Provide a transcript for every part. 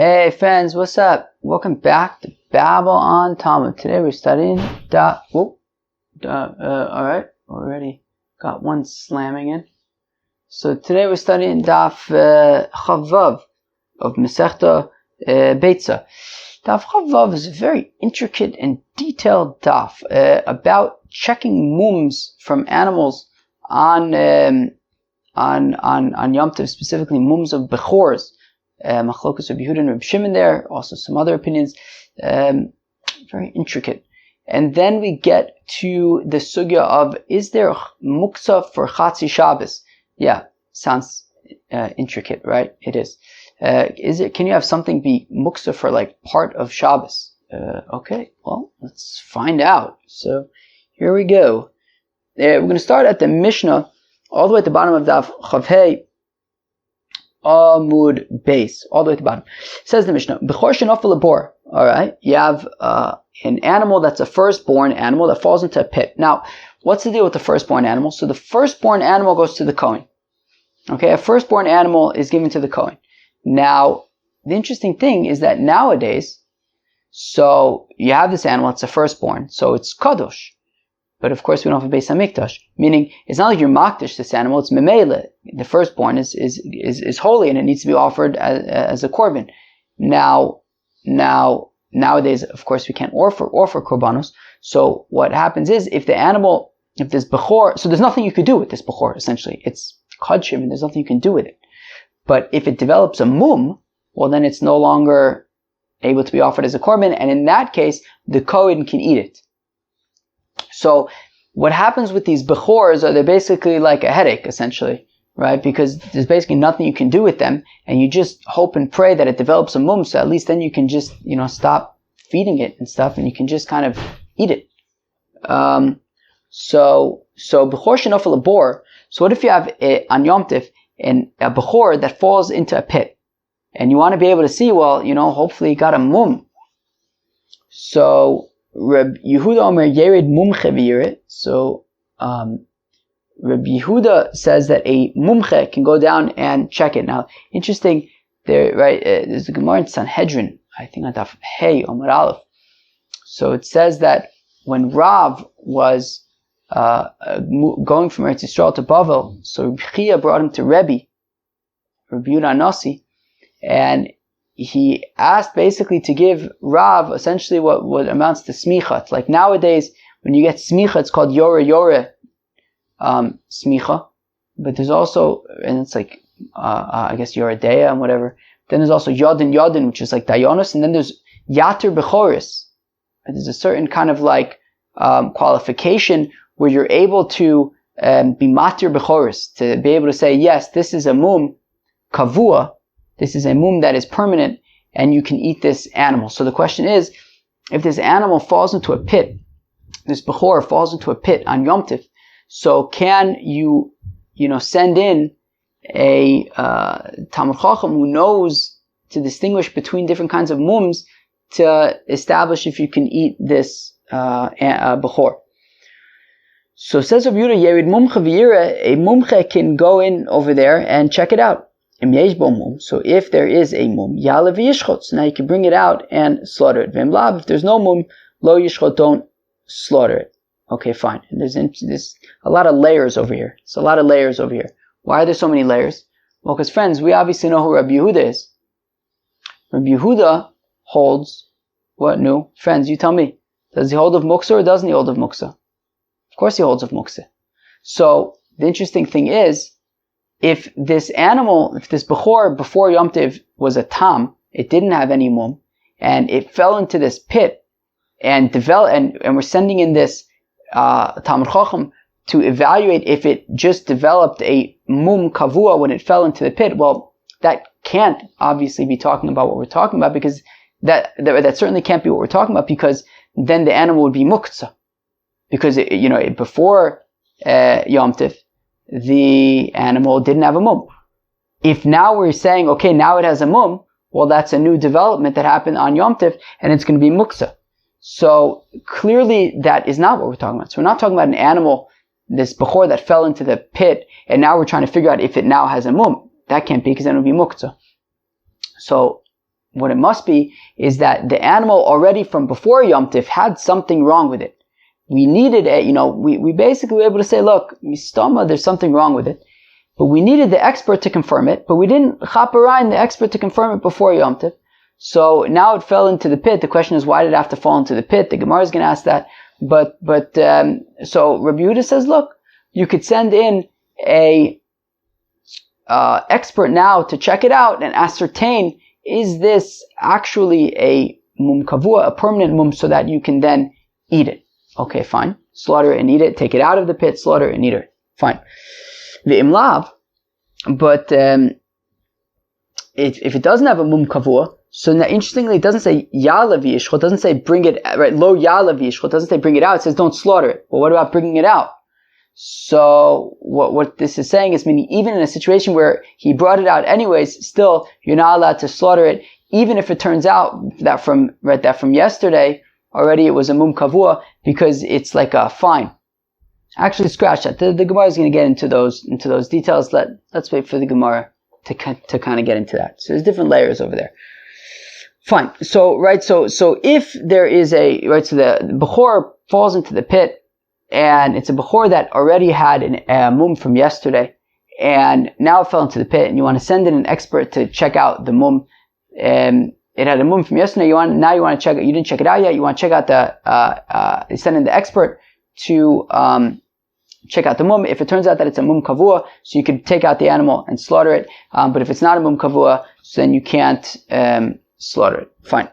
Hey friends, what's up? Welcome back to Babel on Talmud. Today we're studying alright, already got one slamming in. So today we're studying Daf Chavav of Masechta Beitzah. Daf Chavav is a very intricate and detailed daf about checking mooms from animals on Yom Tov, specifically mooms of Bechors. Machlokas Rabbi Yehuda and Rabbi Shimon there, also some other opinions, very intricate. And then we get to the sugya of, is there muksa for Chatzi Shabbos? Yeah, sounds intricate, right? It is. Can you have something be muksa for like part of Shabbos? Okay, well, let's find out. So here we go. We're going to start at the Mishnah, all the way at the bottom of Daf Chavhei, Amud base, all the way to the bottom. Says the Mishnah, Bechors shenofel lebor. Alright, you have an animal that's a firstborn animal that falls into a pit. Now, what's the deal with the firstborn animal? So the firstborn animal goes to the Kohen. Okay, a firstborn animal is given to the Kohen. Now, the interesting thing is that nowadays, so you have this animal, it's a firstborn, so it's kadosh. But of course we don't have a Beis HaMikdash, meaning it's not like you're makdash this animal, it's memele. The firstborn is holy and it needs to be offered as a korban. Nowadays, of course, we can't offer korbanos. So what happens is, if this bechor, so there's nothing you could do with this bechor, essentially. It's kodshim and there's nothing you can do with it. But if it develops a moom, well then it's no longer able to be offered as a korban, and in that case, the Kohen can eat it. So what happens with these bechors are they're basically like a headache, essentially, right? Because there's basically nothing you can do with them, and you just hope and pray that it develops a mum, so at least then you can just, stop feeding it and stuff, and you can just kind of eat it. So bechor shenofel lebor. So what if you have on Yom Tov a bechor that falls into a pit, and you want to be able to see, well, hopefully you got a mum. So Rabbi Yehuda Omer Yered Mumche v'yirit. So Rabbi Yehuda says that a mumche can go down and check it. Now, interesting, there, right? There's a Gemara in Sanhedrin, I think on Daf Hey Omer Aleph. So it says that when Rav was going from Eretz Yisrael to Bavel, so Rabbi Chia brought him to Rabbi Yehuda Nasi, and he asked basically to give Rav essentially what amounts to smicha. It's like nowadays, when you get smicha, it's called yore smicha. But there's also, and it's like, I guess yoredeya and whatever. Then there's also yodin, which is like dayonos. And then there's yater bechoris. There's a certain kind of like qualification where you're able to be matir bechoris, to be able to say, yes, this is a mum kavua. This is a mum that is permanent, and you can eat this animal. So the question is, if this animal falls into a pit, this bechor falls into a pit on Yom Tov, so can you, send in a Talmud Chacham who knows to distinguish between different kinds of mums to establish if you can eat this bechor? So says Rabbi Yehuda, Yerid Mumche v'yira, a mumche can go in over there and check it out. So if there is a mum, ya'alev v'yishchot, so now you can bring it out and slaughter it. V'emlav, if there's no mum, lo yishchot, don't slaughter it. Okay, fine. And there's a lot of layers over here. It's a lot of layers over here. Why are there so many layers? Well, because friends, we obviously know who Rabbi Yehuda is. Rabbi Yehuda holds what? No, friends, you tell me. Does he hold of muksa or doesn't he hold of muksa? Of course he holds of muksa. So the interesting thing is, if this bechor before Yom Tov was a tam, it didn't have any mum, and it fell into this pit and developed, and we're sending in this Talmud Chacham to evaluate if it just developed a mum kavua when it fell into the pit. Well, that can't obviously be talking about what we're talking about, because that certainly can't be what we're talking about, because then the animal would be muktzah, because before Yom Tov, the animal didn't have a mum. If now we're saying, okay, now it has a mum, well, that's a new development that happened on Yom Tov, and it's going to be muksa. So clearly that is not what we're talking about. So we're not talking about an animal, this bechor that fell into the pit, and now we're trying to figure out if it now has a mum. That can't be, because then it would be muksa. So what it must be is that the animal already from before Yom Tif had something wrong with it. We needed we basically were able to say, look, mistama, there's something wrong with it. But we needed the expert to confirm it, but we didn't chaparain the expert to confirm it before Yom Tif. So now it fell into the pit. The question is, why did it have to fall into the pit? The Gemara is going to ask that. So Rabbi Yehuda says, look, you could send in a expert now to check it out and ascertain, is this actually a mum kavua, a permanent mum, so that you can then eat it. Okay, fine. Slaughter it and eat it. Take it out of the pit, slaughter it and eat it. Fine. The imlav, but if it doesn't have a mum kavua, so now, interestingly, it doesn't say ya'la v'yishchol, it doesn't say bring it, right, lo ya'la v'yishchol, it doesn't say bring it out, it says don't slaughter it. Well, what about bringing it out? So what this is saying is, meaning even in a situation where he brought it out anyways, still you're not allowed to slaughter it, even if it turns out that from yesterday already it was a mum kavua, because it's like a fine. Actually, scratch that. The Gemara is going to get into those details. Let's wait for the Gemara to kind of get into that. So there's different layers over there. Fine. So if there is so the Bechor falls into the pit, and it's a Bechor that already had a mum from yesterday, and now it fell into the pit, and you want to send in an expert to check out the mum. It had a mum from yesterday. You want to check it. You didn't check it out yet. You want to check out send in the expert to check out the mum. If it turns out that it's a mum kavua, so you could take out the animal and slaughter it. But if it's not a mum kavua, so then you can't slaughter it. Fine.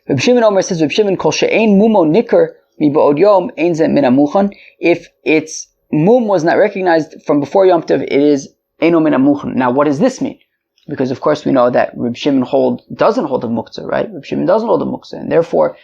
Reb Shimon Omer says, Reb Shimon, kol she'ein mumo nikar miba'od yom ein ze min hamuchan. If its mum was not recognized from before Yom Tov, it is eino min hamuchan. Now, what does this mean? Because of course we know that Reb Shimon doesn't hold a muktzah, right? Reb Shimon doesn't hold a muktzah, and therefore,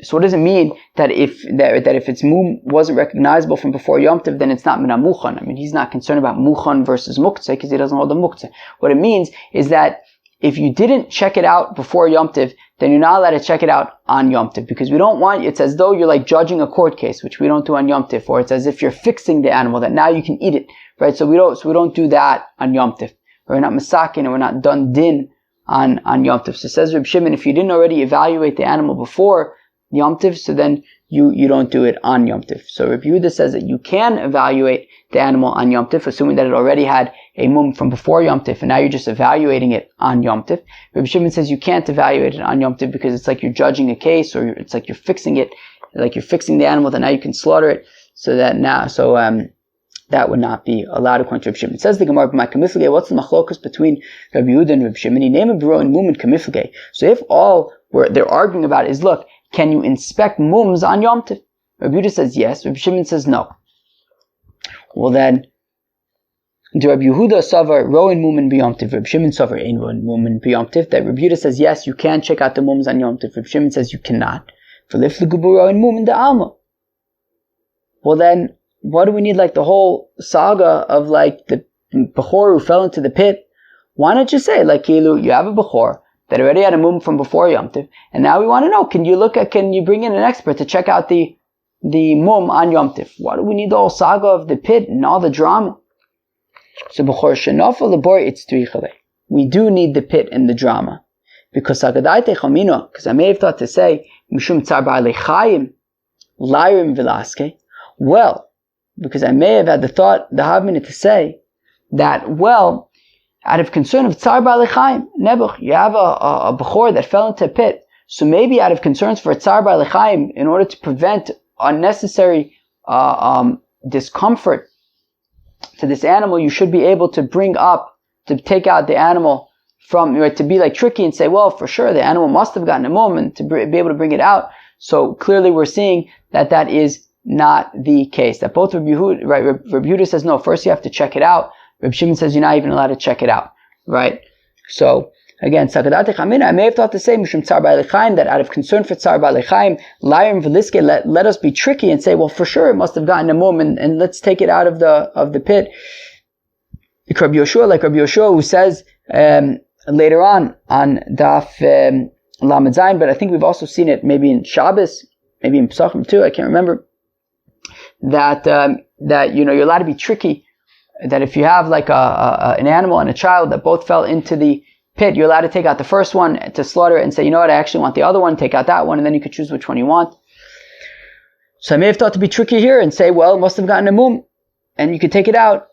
so what does it mean that if its mum wasn't recognizable from before Yom Tov, then it's not min hamuchan? I mean, he's not concerned about muchan versus muktzah because he doesn't hold a muktzah. What it means is that if you didn't check it out before Yom Tov, then you're not allowed to check it out on Yom Tov, because we don't want, it's as though you're like judging a court case, which we don't do on Yom Tov, or it's as if you're fixing the animal that now you can eat it, right? So we don't do that on Yom Tov. We're not masakin, and we're not done din on Yom Tov. So says Reb Shimon, if you didn't already evaluate the animal before Yom Tov, so then you don't do it on Yom Tov. So Reb Yehuda says that you can evaluate the animal on Yom Tov, assuming that it already had a mum from before Yom Tov, and now you're just evaluating it on Yom Tov. Reb Shimon says you can't evaluate it on Yom Tov because it's like you're judging a case, or it's like you're fixing it, like you're fixing the animal that now you can slaughter it. That would not be allowed according to Reb Shimon. It says the Gemara, "My what's the machlokas between Reb Yehuda and Reb Shimon? He named a bro and mum and kamiflige." So if all they're arguing about is, look, can you inspect mums on Yom Tov? Reb Yehuda says yes. Reb Shimon says no. Well then, do Reb Yehuda savar roin mumen b'Yom Tov? Reb Shimon savar ein roin mumen b'Yom Tov. That Reb Yehuda says yes, you can check out the mums on Yom Tov. Reb Shimon says you cannot. V'lif l'gubu roin mumen da'alma. Well then, what do we need like the whole saga of like the Bechor who fell into the pit? Why not just say like you have a Bechor that already had a mum from before Yom Tov, and now we want to know, can you bring in an expert to check out the mum on Yom Tov? Why do we need the whole saga of the pit and all the drama? So Bechor shenafal lebor itztrichale. We do need the pit and the drama, because sagadaite chamino. Because I may have thought to say mishum tzar ba'alei chayim lyrim velaske. Well, because I may have had the havmina to say that, well, out of concern of tzar ba'alei chayim, Nebuch, you have a Bechor that fell into a pit, so maybe out of concerns for tzar ba'alei chayim, in order to prevent unnecessary discomfort to this animal, you should be able to take out the animal from, to be like tricky and say, well, for sure, the animal must have gotten a moment to be able to bring it out. So clearly we're seeing that is not the case. That both Reb Yehuda, right? Reb Yehuda says no. First, you have to check it out. Reb Shimon says you're not even allowed to check it out, right? So again, Sakadat Chamina, I may have thought to say Mishum Tzar Ba'alei Chayim, that out of concern for Tzar Ba'alei Chayim, Lyrim Veliske, let us be tricky and say, well, for sure it must have gotten a mum, and let's take it out of the pit. Like Rabbi Yoshua, who says later on Daf Lamed Zayin, but I think we've also seen it maybe in Shabbos, maybe in Pesachim too. I can't remember. That you're allowed to be tricky. That if you have like an animal and a child that both fell into the pit, you're allowed to take out the first one to slaughter it and say, you know what, I actually want the other one, take out that one, and then you could choose which one you want. So I may have thought to be tricky here and say, well, it must have gotten a moom, and you could take it out.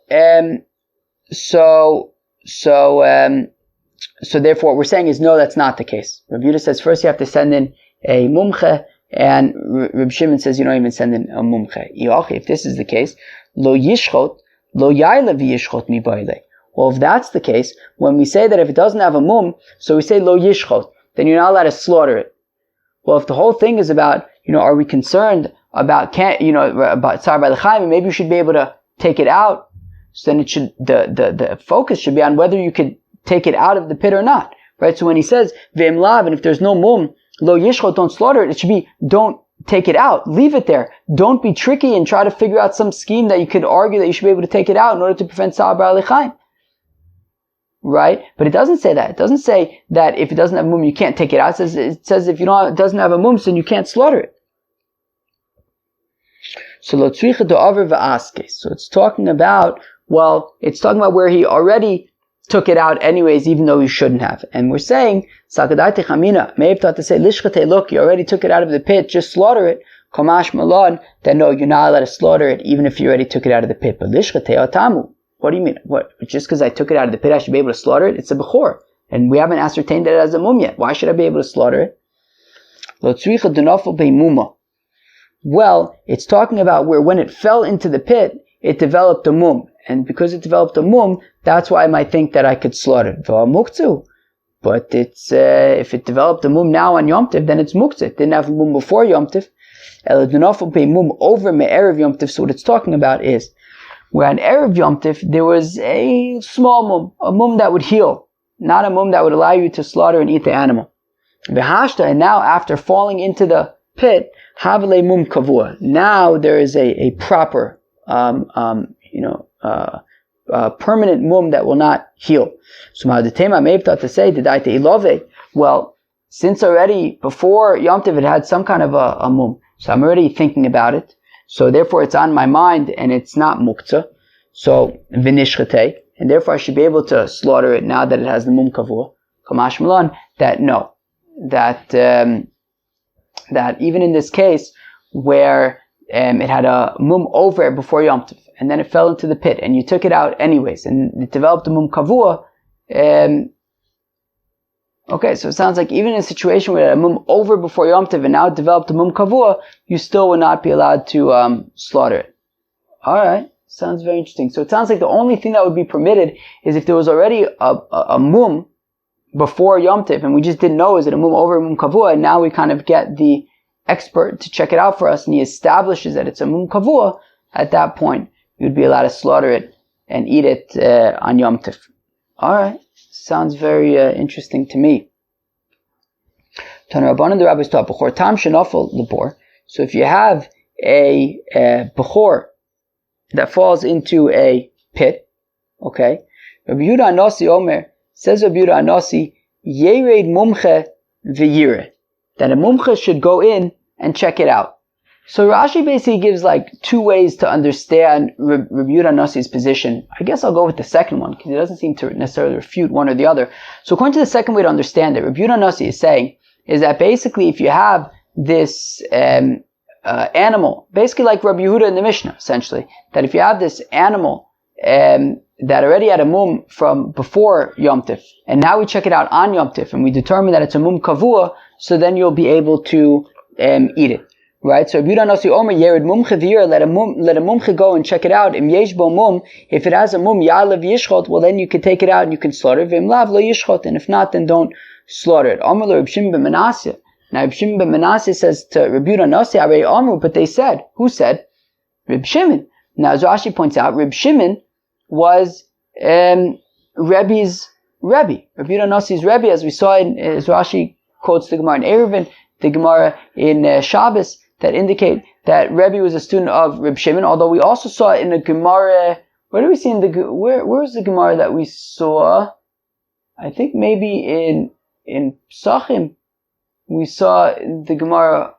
So therefore what we're saying is, no, that's not the case. Rabbi Yehuda says first you have to send in a mumche, and Reb Shimon says you don't even send in a mumche. If this is the case, lo yishchot, lo yaila v'yishchot mi baile. Well, if that's the case, when we say that if it doesn't have a mum, so we say lo yishchot, then you're not allowed to slaughter it. Well, if the whole thing is about, are we concerned about about Tsar by l'chaim, maybe you should be able to take it out. So then it should, the focus should be on whether you could take it out of the pit or not, right? So when he says ve'im lav, and if there's no mum, lo yishchot, don't slaughter it, it should be don't take it out, leave it there. Don't be tricky and try to figure out some scheme that you could argue that you should be able to take it out in order to prevent Tsar by l'chaim. Right? But it doesn't say that. It doesn't say that if it doesn't have a mum, you can't take it out. It says if it doesn't have a mum, then you can't slaughter it. So lo tzricha do'aver v'aske. So it's talking about where he already took it out anyways, even though he shouldn't have. And we're saying, sakadai techamina, may have thought to say, lishchate, look, you already took it out of the pit, just slaughter it. Komash malon, then no, you're not allowed to slaughter it, even if you already took it out of the pit. But lishchate atamu. What do you mean? What? Just because I took it out of the pit, I should be able to slaughter it? It's a bechor. And we haven't ascertained that it has a mum yet. Why should I be able to slaughter it? Lo tzricha dunafel beimuma. Well, it's talking about where when it fell into the pit, it developed a mum. And because it developed a mum, that's why I might think that I could slaughter it. But it's, if it developed a mum now on Yom Tiv, then it's muktzah. It didn't have a mum before Yom Tiv. El dunafel beimum over me'erev Yom Tiv. So what it's talking about is, where on Erev Yom Tif, there was a small mum, a mum that would heal, not a mum that would allow you to slaughter and eat the animal. V'hashta, and now after falling into the pit, havale mum kavua. Now there is a proper, permanent mum that will not heal. So Ma'adetema may have thought to say, did I te ilove? Well, since already before Yom Tif it had some kind of a mum, so I'm already thinking about it. So therefore it's on my mind and it's not muktzah. So v'nishchate, and therefore I should be able to slaughter it now that it has the mum kavua. Kamash malon, that even in this case where it had a mum over it before Yom Tov, and then it fell into the pit, and you took it out anyways, and it developed a mum kavua. Okay, so it sounds like even in a situation where a mum over before Yom Tov and now it developed a mum kavua, you still would not be allowed to slaughter it. Alright, sounds very interesting. So it sounds like the only thing that would be permitted is if there was already a mum before Yom Tov, and we just didn't know, is it a mum over, a mum kavua, and now we kind of get the expert to check it out for us, and he establishes that it's a mum kavua. At that point, you'd be allowed to slaughter it and eat it on Yom Tov. Alright. Sounds very interesting to me. So if you have a bechor that falls into a pit, okay, Rabbi Yehuda Anasi Omer, says Rabbi Yehuda Anasi, Yered mumche v'yire, that a mumche should go in and check it out. So Rashi basically gives like two ways to understand Rabbi Yehuda Anasi's position. I guess I'll go with the second one, because it doesn't seem to necessarily refute one or the other. So according to the second way to understand it, Rabbi Yehuda Anasi is saying, is that basically if you have this animal, basically like Rabbi Yehuda in the Mishnah, essentially, that if you have this animal that already had a mum from before Yom Tif, and now we check it out on Yom Tif, and we determine that it's a mum kavua, so then you'll be able to eat it. Right? So Rabbi Yehuda Anasi Omer, Yered mumche v'yir, let a mumche go and check it out. Im yesh bo mum, if it has a mum, ya'alev yishchot, well then you can take it out and you can slaughter it. V'im lav lo yishchot, and if not, then don't slaughter it. Omer lo Reb Shimon ben Manasseh. Now Reb Shimon ben Manasseh says to Rabbi Yehuda Anasi, Arei Amru, but they said, who said? Reb Shimon. Now as Rashi points out, Reb Shimon was Rebbe's Rebbe. Rabbi Yehuda Anasi's Rebbe, as we saw as Rashi quotes the Gemara in Eruvin, the Gemara in Shabbos, that indicate that Rebbe was a student of Reb Shimon, although we also saw it in the Gemara, where do we see in the, where's the Gemara that we saw? I think maybe in Psachim, we saw the Gemara,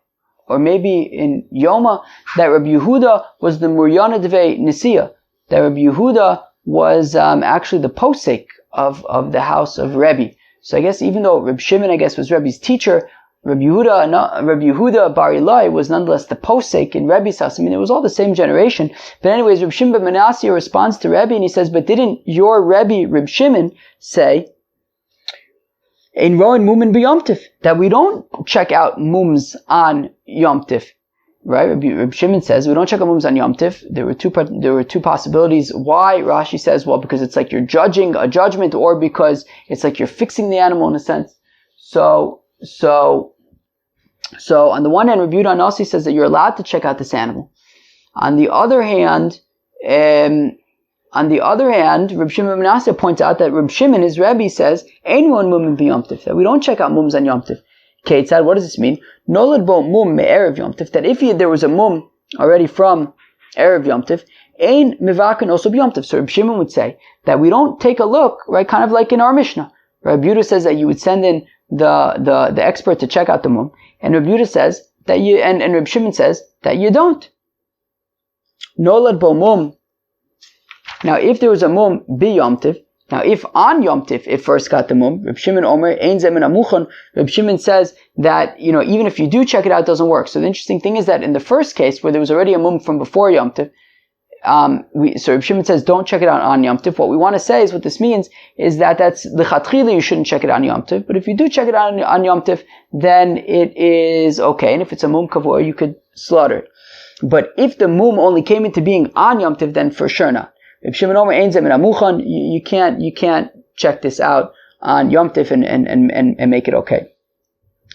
or maybe in Yoma, that Rabbi Yehuda was the Muryana Devei Nisiya, that Rabbi Yehuda was actually the posek of the house of Rebbe. So I guess even though Reb Shimon, I guess, was Rebbe's teacher, Reb Yehuda Bar Ilai was nonetheless the posek in Rebbe's house. I mean, it was all the same generation. But anyways, Reb Shimon ben Manasseh responds to Rebbe and he says, but didn't your Rebbe, Reb Shimon, say, Ein roin moomin b'Yom Tif, that we don't check out mooms on Yom Tif? Right? Reb Shimon says we don't check out mooms on Yom Tif. There were two possibilities. Why? Rashi says, well, because it's like you're judging a judgment, or because it's like you're fixing the animal in a sense. So on the one hand, Reb Yehuda Nasi says that you're allowed to check out this animal. On the other hand, Reb Shimon ben Manasseh points out that Reb Shimon, his Rebbe, says, Ein one moomin b'Yom Tif, that we don't check out mooms on Yom Tif. Keitzad, what does this mean? Nolad bo mum me'erev Yom Tif, that if there was a mum already from Erev Yom Tif, ein mivakin also b'Yom Tif. So Reb Shimon would say that we don't take a look, right, kind of like in our Mishnah. Reb Yehuda says that you would send in the expert to check out the mum, and Reb Yehuda says that you, and Reb Shimon says that you don't. Nolad bo mum. Now, if there was a mum b'Yom Tif, now if on Yom Tif it first got the mum, Reb Shimon Omer ein zemin amuchon. Reb Shimon says that even if you do check it out, it doesn't work. So the interesting thing is that in the first case where there was already a mum from before Yom Tif, so Reb Shimon says don't check it out on Yom Tif. What we want to say is what this means is that's l'chatchila you shouldn't check it out on Yom Tif. But if you do check it out on Yom Tif, then it is okay. And if it's a mum kavur, you could slaughter it. But if the mum only came into being on Yom Tiv, then for sure not. If Shimon Omer ein zemin amuchan, you can't check this out on Yom Tiv and make it okay.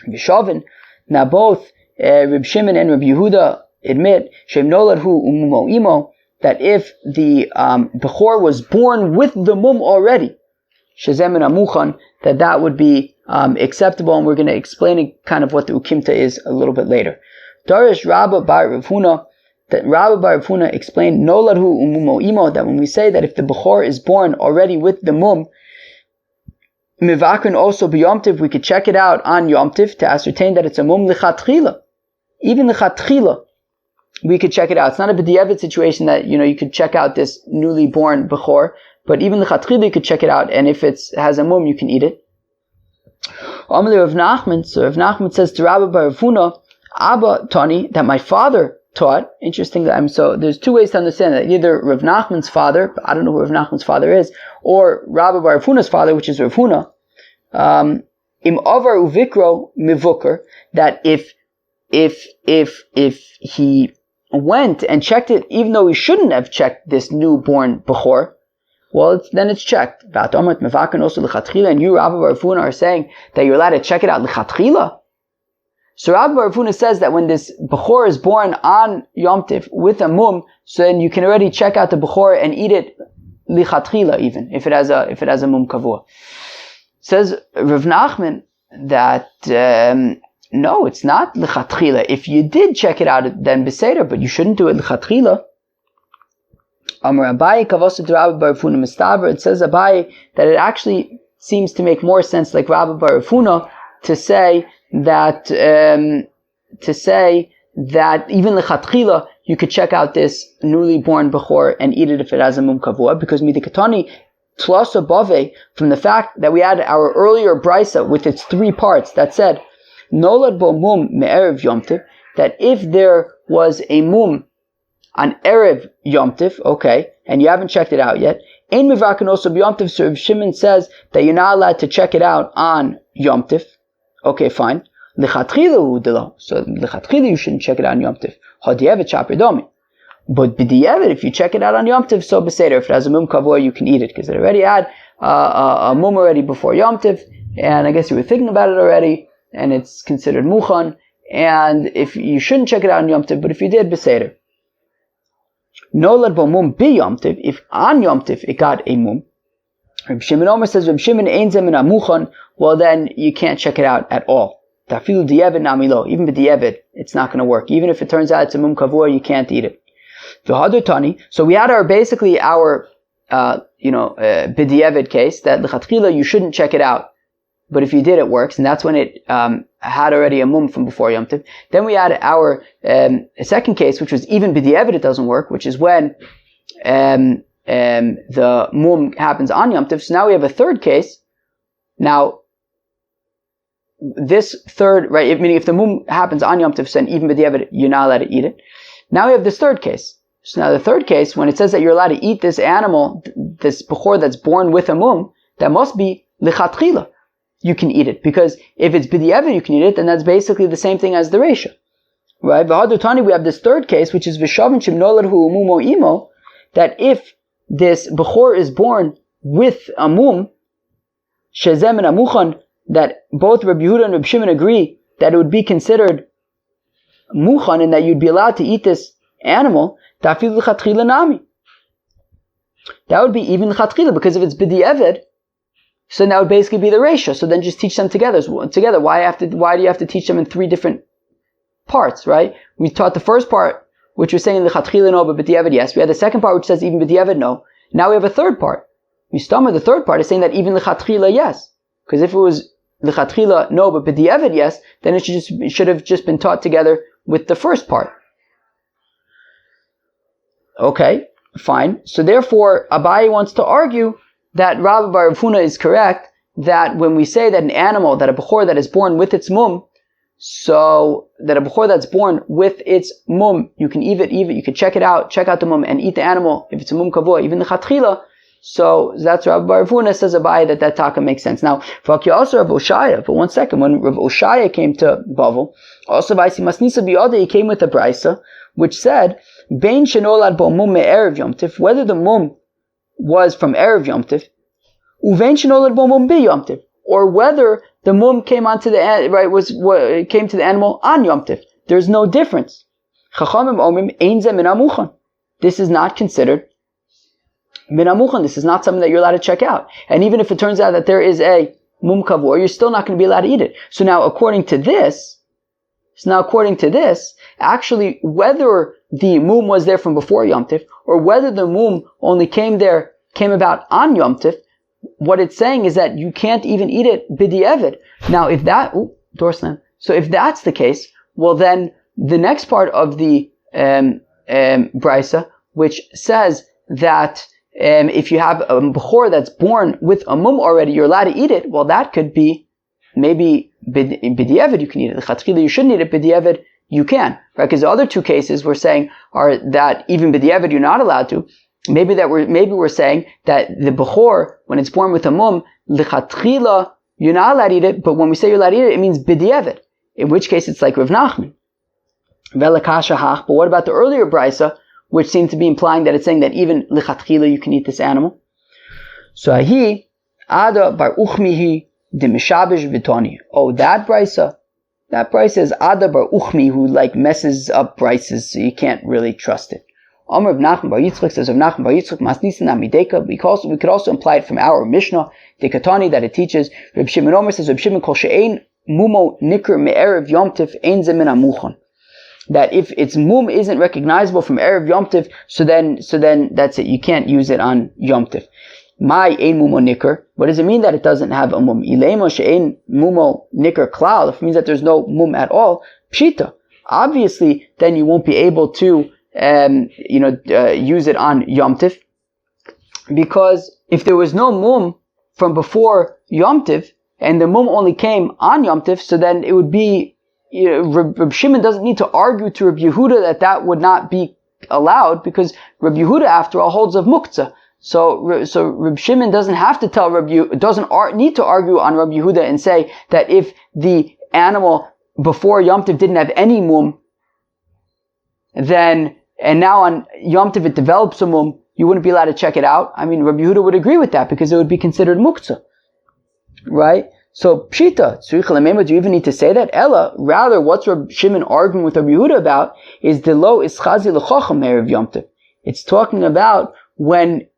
Vishavin, now both Reb Shimon and Reb Yehuda admit Shem nolad hu umumo imo, that if the Bechor was born with the mum already, shezemin amuchan, that would be acceptable, and we're going to explain kind of what the ukimta is a little bit later. Darish Rabba bar Rav Huna, that Rabba bar Rav Huna explained nolad hu umumo imo, that when we say that if the Bechor is born already with the mum, mivakrin also b'Yom Tiv, we could check it out on Yom Tiv to ascertain that it's a mum lichatchila. Even lichatchila, we could check it out. It's not a b'diavad situation that, you could check out this newly born Bechor, but even lichatchila you could check it out, and if it has a mum, you can eat it. Amalei Rav Nachman, so Rav Nachman says to Rabba bar Rav Huna, Abba Tani, that my father taught. Interesting that so there's two ways to understand that. Either Rav Nachman's father, I don't know who Rav Nachman's father is, or Rabba bar Rav Huna's father, which is Rav Huna, im avar uvikro mivukar, that if he went and checked it, even though he shouldn't have checked this newborn Bechor, well, then it's checked. And you, Rabba bar Rav Huna, are saying that you're allowed to check it out lichatchila. So Rabba bar Rav Huna says that when this Bechor is born on Yom Tiv with a mum, so then you can already check out the Bechor and eat it lichatchila, even if it has a mum kavua. Says Rav Nachman that no, it's not lichatchila. If you did check it out, then beseder, but you shouldn't do it lichatchila. Amar Abaye kavasa to Rabba bar Rav Huna mistaver. It says Abaye that it actually seems to make more sense, like Rabba bar Rav Huna, to say that even lechatchila you could check out this newly born Bechor and eat it if it has a mum kavua, because midikatani tlas above, from the fact that we had our earlier brisa with its three parts that said nolad bo mum me'erev Yom Tiv, that if there was a mum on Erev Yom Tiv, okay, and you haven't checked it out yet, ein mivakin also b'Yom Tiv, so Rav Shimon says that you're not allowed to check it out on Yom Tiv. Okay, fine. Lichatchila udelo. So lichatchila you shouldn't check it out on Yom Tiv. Hadiyevet shaper domi. But b'diyevet, if you check it out on Yom Tiv, so beseder. If it has a mum kavua, you can eat it, because it already had a mum already before Yom Tiv, and I guess you were thinking about it already, and it's considered muchan. And if you shouldn't check it out on Yom Tiv, but if you did, beseder. Nolad bo mum bi Yom Tiv. If on Yom Tiv it got a mum, Reb Shimon Omer says, Reb Shimon ein zemin amuchan, well then you can't check it out at all. Tafilu diyevet namilo, even with diyevet, it's not going to work. Even if it turns out it's a mum kavua, you can't eat it. V'hadar tani, so we had our b'diyevet case, that l'chatchila you shouldn't check it out, but if you did, it works, and that's when it had already a mum from before Yom Tiv. Then we had our second case, which was even b'diyevet it doesn't work, which is when the mum happens on Yom Tiv. So now we have a third case. Now, this third, right, meaning if the moom happens on Yom Tov, then even b'diavad, you're not allowed to eat it. Now we have this third case. So now the third case, when it says that you're allowed to eat this animal, this bechor that's born with a moom, that must be lichatchila. You can eat it. Because if it's b'diavad, you can eat it, then that's basically the same thing as the reisha. Right? V'hadutani, we have this third case, which is v'shavin shim nolad hu mumo imo, that if this bechor is born with a moom, shezem and amuchan, that both Rabbi Yehuda and Rabbi Shimon agree that it would be considered muchan and that you'd be allowed to eat this animal, that would be even l'chatchila, because if it's b'di'evid, so that would basically be the reisha. So then just teach them together. Why do you have to teach them in three different parts, right? We taught the first part, which was saying l'chatchila no, but b'di'evid yes. We had the second part, which says even b'di'evid no. Now we have a third part. The third part is saying that even l'chatchila yes. Because if it was l'chatchila no, but b'di'evid yes, then it should have just been taught together with the first part. Okay, fine. So therefore, Abaye wants to argue that Rabbi Bar Rav Huna is correct, that when we say that an animal, that a bechor that is born with its mum, so that a bechor that's born with its mum, you can eat it, you can check out the mum and eat the animal, if it's a mum kavua, even the chatchila. So that's Rabbi Bar Rav Huna says Abaye that taka makes sense. Now, also Rav Oshaya, but 1 second, when Rav Oshaya came to Bavel, also Vaisi Masnisa Biyode, he came with a Beitzah, which said, Bein shenolad bo mum me'erev Yom Tiv, whether the mum was from erev Yom Tiv, uvein shenolad bo mum bi Yom Tiv, or whether the mum came onto the came to the animal on Yom Tiv. There's no difference. Chachamim omrim ein ze min hamuchan. This is not considered min hamuchan. This is not something that you're allowed to check out. And even if it turns out that there is a mum kavur, you're still not going to be allowed to eat it. So now, according to this, actually, whether the moom was there from before Yom Tiv, or whether the moom only came about on Yom Tiv, what it's saying is that you can't even eat it b'di'evid. Now, if that's the case, well then, the next part of the Beitzah, which says that if you have a bechor that's born with a mum already, you're allowed to eat it, well that could be maybe b'di'evid you can eat it. The chatchila you shouldn't eat it, b'di'evid you can, right? Because the other two cases we're saying are that even b'di'evid you're not allowed to. Maybe we're saying that the bechor, when it's born with a mum, l'chatchila you're not allowed to eat it, but when we say you're allowed to eat it, it means b'di'evid. In which case it's like Rav Nachman. Velakasha hach. But what about the earlier Beitzah, which seemed to be implying that it's saying that even l'chatchila you can eat this animal? So ahi ada bar uchmihi de mishabish vitoni. Oh, that Beitzah is ada bar uchmi, who like messes up Beitzahs, so you can't really trust it. Amr Rav Nachman bar Yitzchak says Rav Nachman bar Yitzchak masnisin amideka. We could also imply it from our Mishnah, the Katani, that it teaches. Reb Shimon Omer says Reb Shimon kol she'ein mumo nikr me'erev Yom Tiv ein ze min hamuchan. That if its mum isn't recognizable from erev Yom Tiv, so then that's it. You can't use it on Yom Tiv. My ein mumo nikr. What does it mean that it doesn't have a mum? Ilemo she'ein mumo nikr klal. If it means that there's no mum at all, pshita. Obviously, then you won't be able to use it on Yom Tiv, because if there was no mum from before Yom Tiv and the mum only came on Yom Tiv, so then it would be, Reb Shimon doesn't need to argue to Reb Yehuda that would not be allowed, because Reb Yehuda, after all, holds of muktzah. So Reb Shimon doesn't have to tell doesn't need to argue on Reb Yehuda and say that if the animal before Yom Tiv didn't have any mum, and now on Yom Tiv it develops a mum, you wouldn't be allowed to check it out. I mean, Rabbi Yehuda would agree with that, because it would be considered muktzah. Right? So, pshita, do you even need to say that? Ella, rather, what's Rabbi Shimon arguing with Rabbi Yehuda about is the lo ischazi l'chacham erev Yom Tiv. It's talking about when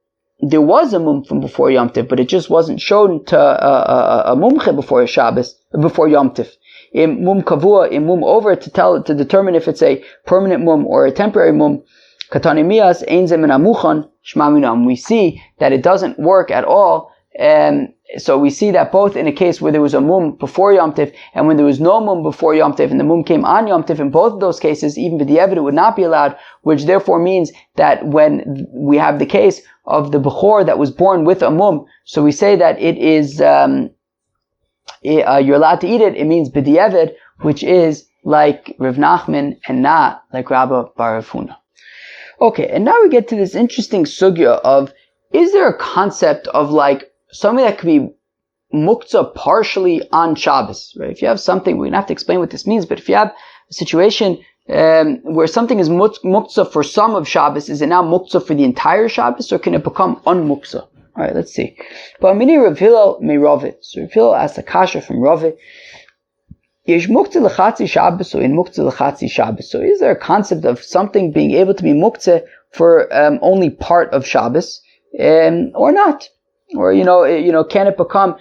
there was a mum from before Yom Tiv, but it just wasn't shown to a mumche before before Yom Tiv. In mum kavua, in mum over, to determine if it's a permanent mum or a temporary mum. Katani miyas ein ze min hamuchan shma minam. We see that it doesn't work at all. So we see that both in a case where there was a mum before Yom Tiv and when there was no mum before Yom Tiv and the mum came on Yom Tiv, in both of those cases, even b'di'evid, it would not be allowed, which therefore means that when we have the case of the Bechor that was born with a mum, so we say that it is you're allowed to eat it, it means b'di'evid, which is like Rav Nachman and not like Rabba bar Rav Huna. Okay, and now we get to this interesting sugya of, is there a concept of like something that could be muktzah partially on Shabbos, right? If you have something, we don't have to explain what this means, but if you have a situation where something is muktzah for some of Shabbos, is it now muktzah for the entire Shabbos, or can it become unmuktzah? Alright, let's see. But mini Rav Hillel me Rave. So Rav Hillel asked a kasha from Rave. Yesh muktzah lechatzi Shabbos, or in muktzah lechatzi Shabbos. So is there a concept of something being able to be muktzah for only part of Shabbos, or not? Or can it become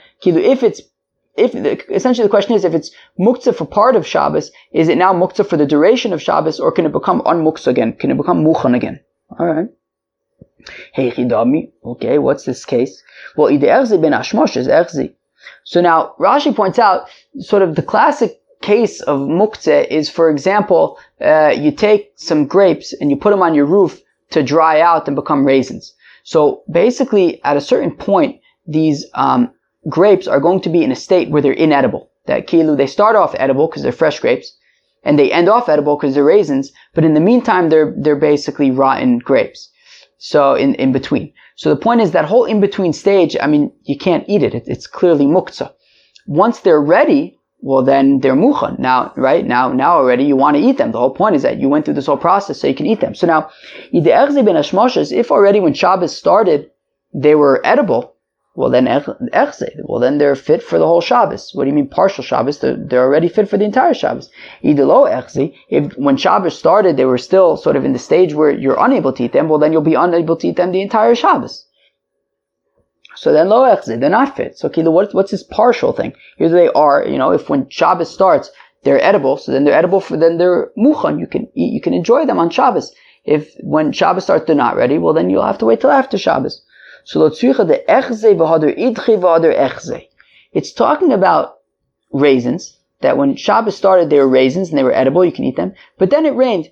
essentially the question is, if it's muktzah for part of Shabbos, is it now muktzah for the duration of Shabbos, or can it become unmuktzah again? Can it become muchan again? Alright. Hey chidami. Okay, what's this case? Well, ide erzi ben hashmosh is erzi. So now Rashi points out sort of the classic case of muktzah is, for example, you take some grapes and you put them on your roof to dry out and become raisins. So basically, at a certain point, these grapes are going to be in a state where they're inedible. That kilu, they start off edible because they're fresh grapes, and they end off edible because they're raisins. But in the meantime, they're basically rotten grapes. So in between. So the point is that whole in between stage. I mean, you can't eat it. It's clearly muktzah. Once they're ready, well then they're muchan. Now, right now already you want to eat them. The whole point is that you went through this whole process so you can eat them. So now, if already when Shabbos started they were edible, well then they're fit for the whole Shabbos. What do you mean partial Shabbos? They're already fit for the entire Shabbos. If when Shabbos started they were still sort of in the stage where you're unable to eat them, well then you'll be unable to eat them the entire Shabbos. So then lo echze, they're not fit. So what's this partial thing? Here they are, if when Shabbos starts they're edible, so then they're edible then they're muchan. You can eat, you can enjoy them on Shabbos. If when Shabbos starts they're not ready, well then you'll have to wait till after Shabbos. So it's talking about raisins, that when Shabbos started they were raisins and they were edible, you can eat them. But then it rained.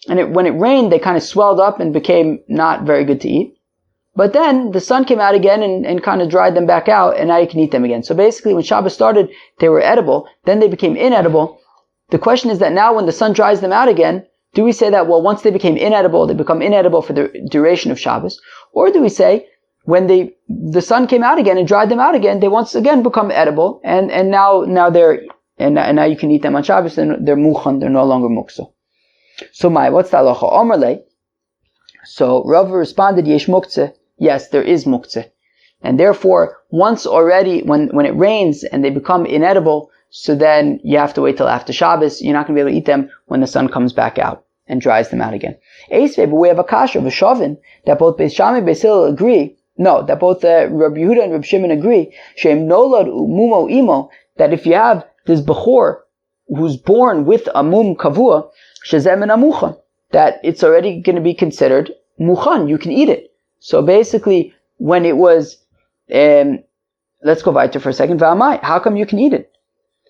And when it rained, they kind of swelled up and became not very good to eat. But then the sun came out again and kind of dried them back out, and now you can eat them again. So basically when Shabbos started, they were edible, then they became inedible. The question is that now when the sun dries them out again, do we say that, well, once they became inedible, they become inedible for the duration of Shabbos? Or do we say, when the sun came out again and dried them out again, they once again become edible, and now you can eat them on Shabbos, and they're muchan, they're no longer muktzah. So what's the halacha? Omer. So Rav responded, yesh muktzah. Yes, there is muktzah. And therefore, once already, when it rains and they become inedible, so then you have to wait till after Shabbos. You're not going to be able to eat them when the sun comes back out and dries them out again. But we have a kasha of a shovin that both Beis Shammai and Beis Hillel agree. No, that both Rabbi Yehuda and Rabbi Shimon agree. Sheim nolad mumo imo, that if you have this Bechor who's born with a mum kavua, shezem and amuchan, that it's already going to be considered muchan. You can eat it. So basically, when it was, let's go weiter for a second. V'amai, how come you can eat it?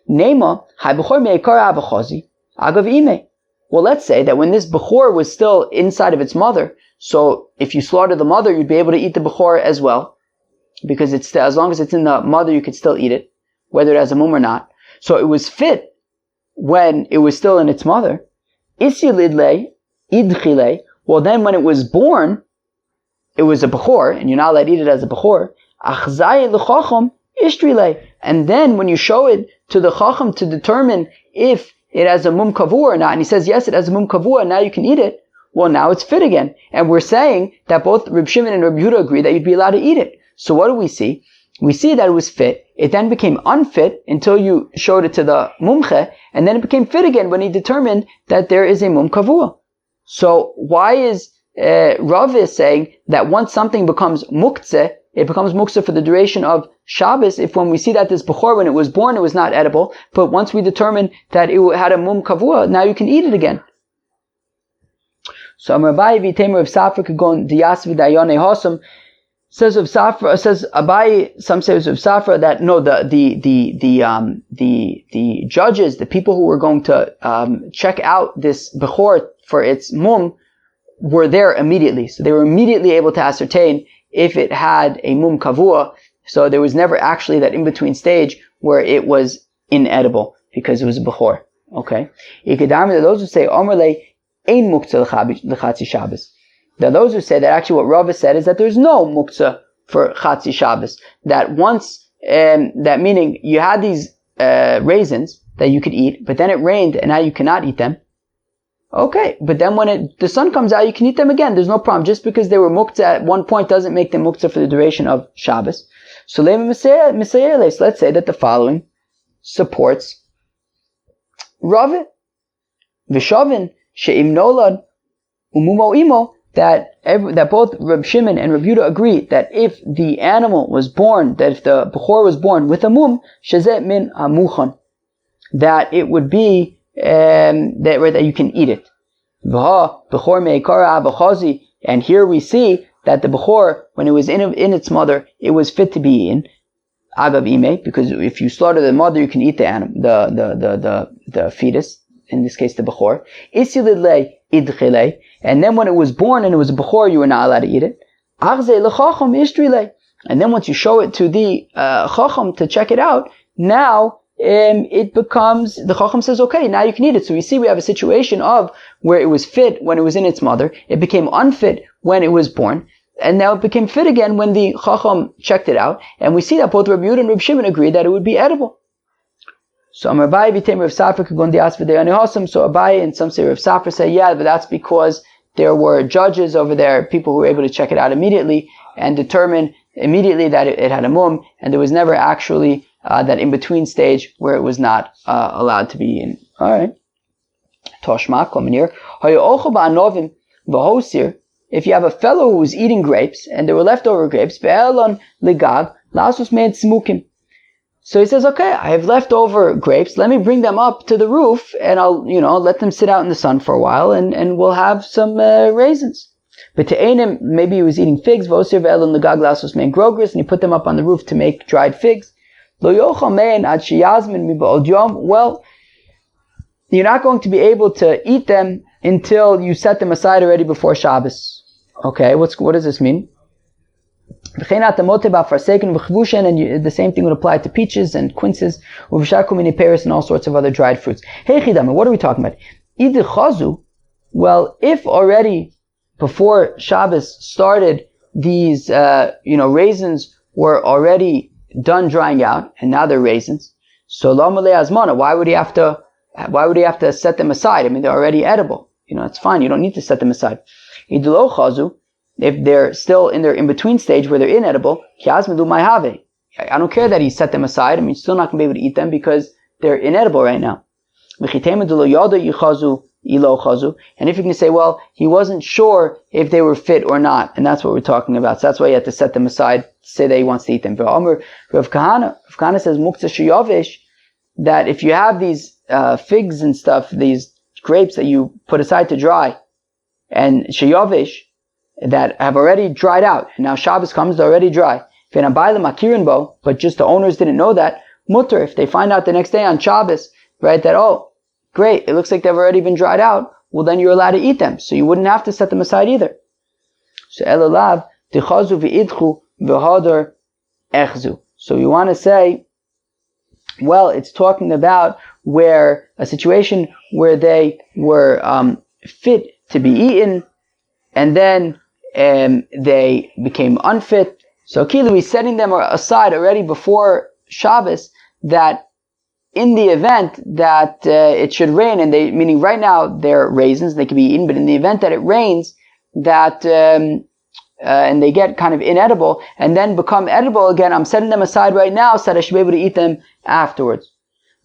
Nema, hai bechor me'ikar ha'abachazi, agav ime. Well, let's say that when this Bechor was still inside of its mother, so if you slaughter the mother, you'd be able to eat the Bechor as well, because it's still, as long as it's in the mother, you could still eat it, whether it has a mum or not. So it was fit when it was still in its mother. Isilidle, idchile. Well, then when it was born, it was a Bechor, and you're not allowed to eat it as a Bechor. Achzai l'chacham ishtrile. And then when you show it to the chacham to determine if it has a mum kavua or not, and he says, yes, it has a mum kavua, and now you can eat it, well, now it's fit again. And we're saying that both Reb Shimon and Reb Yehuda agree that you'd be allowed to eat it. So what do we see? We see that it was fit. It then became unfit until you showed it to the mumche, and then it became fit again when he determined that there is a mum kavua. So why is Rav is saying that once something becomes muktzeh, it becomes muktzeh for the duration of Shabbos, if when we see that this Bechor, when it was born, it was not edible, but once we determine that it had a mum kavua, now you can eat it again. So Amar Abaye v'Tamer of Safra could go on Diyas v'Dayone Hosam, says of Safra, says Abaye, some say of Safra, that no, the judges, the people who were going to check out this Bechor for its mum, were there immediately. So they were immediately able to ascertain if it had a mum kavua. So there was never actually that in-between stage where it was inedible because it was a Bechor. Okay. Those who say ein muktzah l'chatzi Shabbos. Now those who say that actually what Rava said is that there's no muktzah for Chatzi Shabbos. That once, that meaning you had these raisins that you could eat, but then it rained and now you cannot eat them. Okay, but then when the sun comes out, you can eat them again. There's no problem. Just because they were muktzah at one point doesn't make them muktzah for the duration of Shabbos. So let's say that the following supports Rava. V'shavin she'im nolad umumo imo, that both Reb Shimon and Reb Yehuda agree that if the animal was born, that if the Bechor was born with a mum, shezeh min amuchon, that it would be that you can eat it. And here we see that the Bechor, when it was in its mother, it was fit to be eaten. Agav ime, because if you slaughter the mother, you can eat the animal, the fetus. In this case, the Bechor. And then when it was born and it was a Bechor, you were not allowed to eat it. And then once you show it to the Chacham to check it out, now it becomes, the Chacham says, okay, now you can eat it. So we see we have a situation of where it was fit when it was in its mother, it became unfit when it was born, and now it became fit again when the Chacham checked it out. And we see that both Rabbi Yehuda and Rabbi Shimon agreed that it would be edible. So Abai B'Tem Rav Safra Kagon Dias V'Dei Hosam. So Abai and some say Rav Safra say, yeah, but that's because there were judges over there, people who were able to check it out immediately and determine immediately that it had a mum, and there was never actually that in-between stage where it was not allowed to be eaten. Alright. Toshma, coming here. If you have a fellow who was eating grapes, and there were leftover grapes, so he says, okay, I have leftover grapes, let me bring them up to the roof, and I'll, let them sit out in the sun for a while, and we'll have some raisins. But to Einim, maybe he was eating figs, and he put them up on the roof to make dried figs. Well, you're not going to be able to eat them until you set them aside already before Shabbos. Okay, what does this mean? And the same thing would apply to peaches and quinces, and all sorts of other dried fruits. What are we talking about? Well, if already before Shabbos started, these raisins were already done drying out, and now they're raisins. So why would he have to set them aside? I mean, they're already edible. It's fine. You don't need to set them aside. If they're still in their in-between stage where they're inedible, I don't care that he set them aside. I mean, you're still not going to be able to eat them because they're inedible right now. And if you can say, well, he wasn't sure if they were fit or not, and that's what we're talking about. So that's why you have to set them aside to say that he wants to eat them. Rav Kahana says, Muktzah sheyavesh, that if you have these figs and stuff, these grapes that you put aside to dry, and sheyavesh, that have already dried out, and now Shabbos comes, they're already dry. But just the owners didn't know that. Mutter, if they find out the next day on Shabbos, right, that, oh, great, it looks like they've already been dried out, well then you're allowed to eat them. So you wouldn't have to set them aside either. So elalav, tichazu v'idchu v'hadar echzu. So you want to say, well, it's talking about where a situation where they were fit to be eaten, and then they became unfit. So Kilu is setting them aside already before Shabbos, that in the event that it should rain, and meaning right now they're raisins, they can be eaten, but in the event that it rains, that and they get kind of inedible and then become edible again, I'm setting them aside right now so that I should be able to eat them afterwards.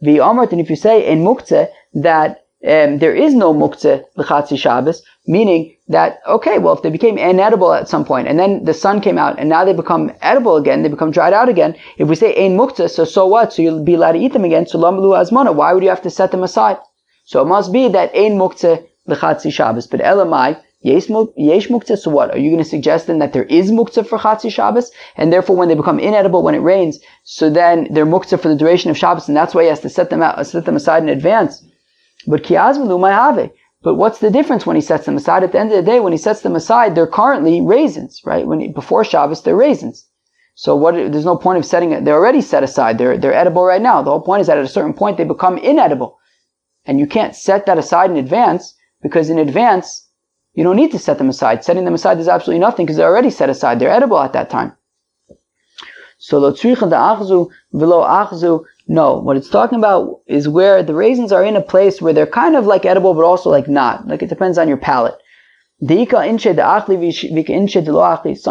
The Amart, and if you say in Muktzah that there is no Muktzah l'chatzi Shabbos, meaning that, okay, well, if they became inedible at some point, and then the sun came out, and now they become edible again, they become dried out again, if we say ein Muktzah, so what? So you'll be allowed to eat them again, so lam lu azmana, why would you have to set them aside? So it must be that ein Muktzah l'chatzi Shabbos, but elamai, yesh Muktzah, so what? Are you going to suggest then that there is Muktzah for Chatzi Shabbos, and therefore when they become inedible when it rains, so then they're Muktzah for the duration of Shabbos, and that's why he has to set them aside in advance? But kiazmalu mayhave. But what's the difference when he sets them aside? At the end of the day, when he sets them aside, they're currently raisins, right? Before Shabbos, they're raisins. So there's no point of setting it. They're already set aside. They're edible right now. The whole point is that at a certain point they become inedible. And you can't set that aside in advance, because in advance, you don't need to set them aside. Setting them aside is absolutely nothing because they're already set aside. They're edible at that time. So lo tzricha da'achzu v'lo achzu. No, what it's talking about is where the raisins are in a place where they're kind of like edible, but also like not. Like it depends on your palate. Some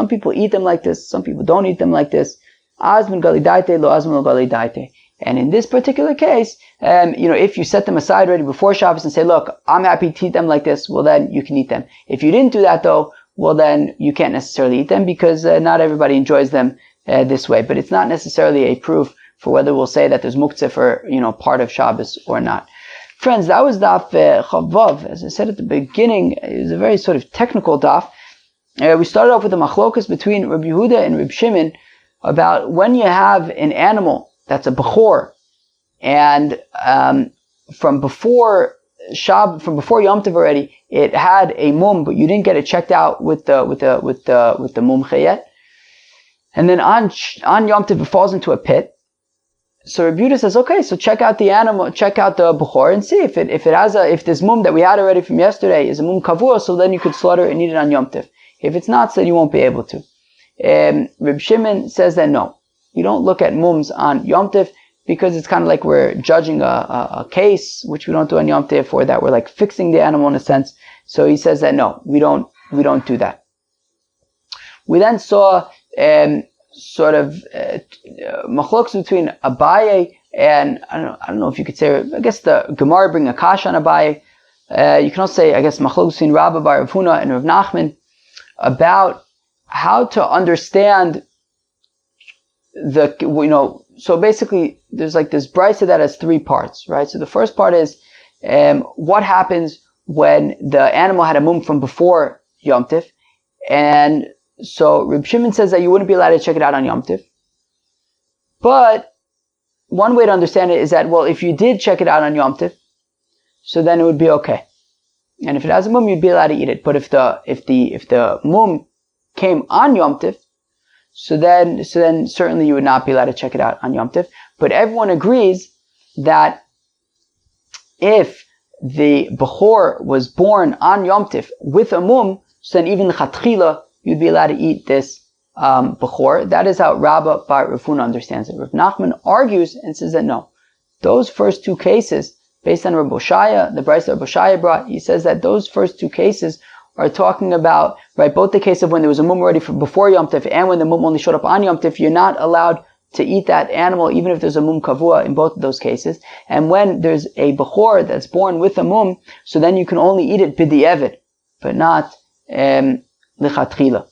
people eat them like this, some people don't eat them like this. And in this particular case, if you set them aside already before Shabbos and say, look, I'm happy to eat them like this, well then you can eat them. If you didn't do that though, well then you can't necessarily eat them, because not everybody enjoys them this way. But it's not necessarily a proof for whether we'll say that there's muktzeh for, part of Shabbos or not. Friends, that was daf Chavav. As I said at the beginning, it was a very sort of technical daf. We started off with the machlokas between Rabbi Yehuda and Rabbi Shimon about when you have an animal that's a Bechor, and from before Yom Tov already, it had a moom, but you didn't get it checked out with the mumche yet. And then on Yom Tov it falls into a pit. So Rabbi Yehuda says, okay, so check out the animal, check out the Bechor and see if this mum that we had already from yesterday is a mum kavua, so then you could slaughter it and eat it on Yom Tov. If it's not, so then you won't be able to. Rabbi Shimon says that no, you don't look at mums on Yom Tov, because it's kind of like we're judging a case, which we don't do on Yom Tov, or that we're like fixing the animal in a sense. So he says that no, we don't do that. We then saw machloks between Abaye and I don't know if you could say, I guess the Gemara bring a kasha on Abaye. You can also say, I guess, machloks between Rabba bar Rav Huna and Rav Nachman about how to understand so basically there's like this Beitzah that has three parts, right? So the first part is what happens when the animal had a mum from before Yom Tov, and so Reb Shimon says that you wouldn't be allowed to check it out on Yom Tov. But one way to understand it is that, well, if you did check it out on Yom Tov, so then it would be okay. And if it has a mum, you'd be allowed to eat it. But if the mum came on Yom Tov, so then certainly you would not be allowed to check it out on Yom Tov. But everyone agrees that if the Bechor was born on Yom Tov with a mum, so then even the Chatchila, you'd be allowed to eat this Bechor. That is how Rabba bar Rav Huna understands it. Rav Nachman argues and says that no. Those first two cases, based on Rav Boshaya, the Beitzah Rav Boshaya brought, he says that those first two cases are talking about, right, both the case of when there was a mum already before Yom Tov and when the mum only showed up on Yom Tov, you're not allowed to eat that animal even if there's a mum kavua in both of those cases. And when there's a Bechor that's born with a mum, so then you can only eat it b'di'evet, but not l'chatchila.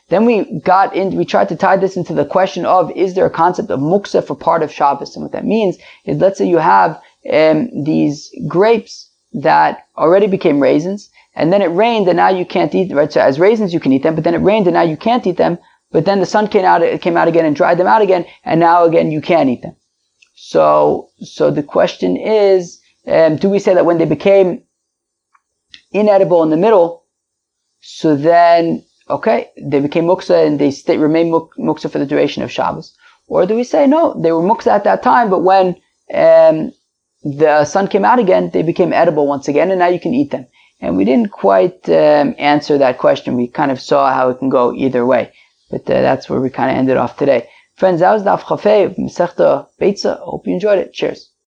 Then we tried to tie this into the question of, is there a concept of muktzeh for part of Shabbos? And what that means is, let's say you have these grapes that already became raisins, and then it rained and now you can't eat them, right? So as raisins you can eat them, but then it rained and now you can't eat them, but then the sun came out again and dried them out again, and now again you can eat them. So the question is, do we say that when they became inedible in the middle, so then, okay, they became muktzah and they remain muktzah for the duration of Shabbos? Or do we say, no, they were muktzah at that time, but when the sun came out again, they became edible once again, and now you can eat them? And we didn't quite answer that question. We kind of saw how it can go either way. But that's where we kind of ended off today. Friends, that was Daf Chafei of Masechta Beitzah. I hope you enjoyed it. Cheers.